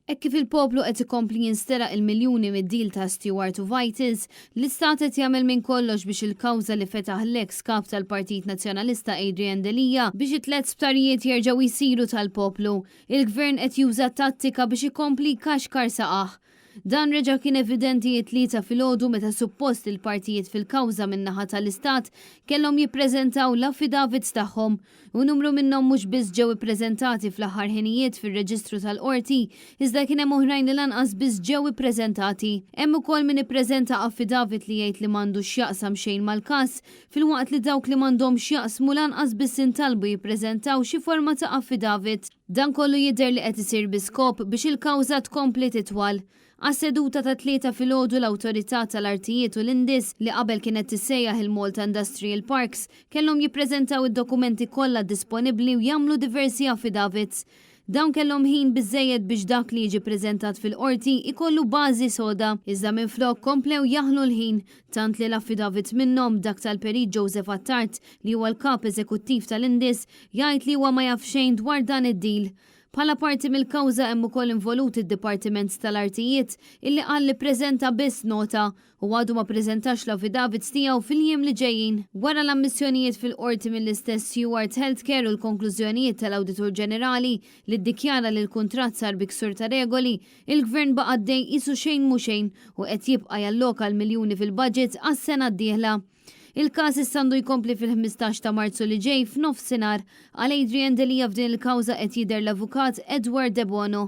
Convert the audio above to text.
Hekk kif il-poplu qed ikompli jinstera il-miljuni mid-dil ta' Stewart u Vitis, l-istat qed jagħmel minn kollox biex il-kawża li fetaħ l-eks kap tal-Partit Nazzjonalista Adrian Delija biex it-tlet sptarijiet jerġgħu jsiru tal-poplu. Il-gvern qed juża tattika biex ikompli kaxkar saqaħ. Dan reġa' kien evidenti t-tlieta filgħodu meta suppost il-partijiet fil-kawża min-naħa tal-istat kellhom jippreżentaw l-affidavits tagħhom u numru minnhom mhux biss ġew ippreżentati fl-aħħar ħinijiet fir-reġistru tal-qorti, iżda kien hemm oħrajn li lanqas biss ġew ippreżentati. Hemm ukoll min ippreżenta affidavit li jgħid li m'għandux x'jaqsam xejn mal-każ, filwaqt li dawk li m'għandhomx jaqsmu lanqas biss intalbu jippreżentaw xi forma ta' affidavit. Dan kollu jidher li qed isir biskop biex il-kawża tkompli titwal. Għas-seduta ta' tlieta filgħodu l-Awtorità tal-Artijiet u l-Indis li qabel kienet tissejjaħ il-Malta Industrial Parks kellhom jippreżentaw id-dokumenti kollha disponibbli u jagħmlu diversi affidavits. Dawn kellhom ħin biżżejjed biex dak li jiġi ppreżentat fil-qorti ikollu bażi soda, iżda minflok komplew jaħlu l-ħin tant li l-affidavit minnhom dak tal-perit Joseph Attart li huwa l-kap eżekuttiv tal-Indis jgħid li huwa ma jaf xejn dwar dan id-deal. Bħala parti mill-kawża hemm ukoll involut id-Dipartiment tal-Artijiet illi qal li ppreżenta biss nota u għadu ma ppreżentax l-affidavits tiegħu fil-jiem li ġejjin. Wara l-ammissjonijiet fil-qorti mill-istess Stewart Healthcare u l-konklużjonijiet tal-Awditur Ġenerali li ddikjara li l-kuntratt sar biksur ta' regoli, il-Gvern baqa' għaddej qisu xejn mhu xejn u qed jibqa' jalloka l-miljuni fil-budget għas-sena d-dieħla. Il-każ issandu jkompli fil-15 ta' Marzu li ġej f'nofsinhar għal Adrian Delija f'din il-kawża qed jidher l-avukat Edward De Bono.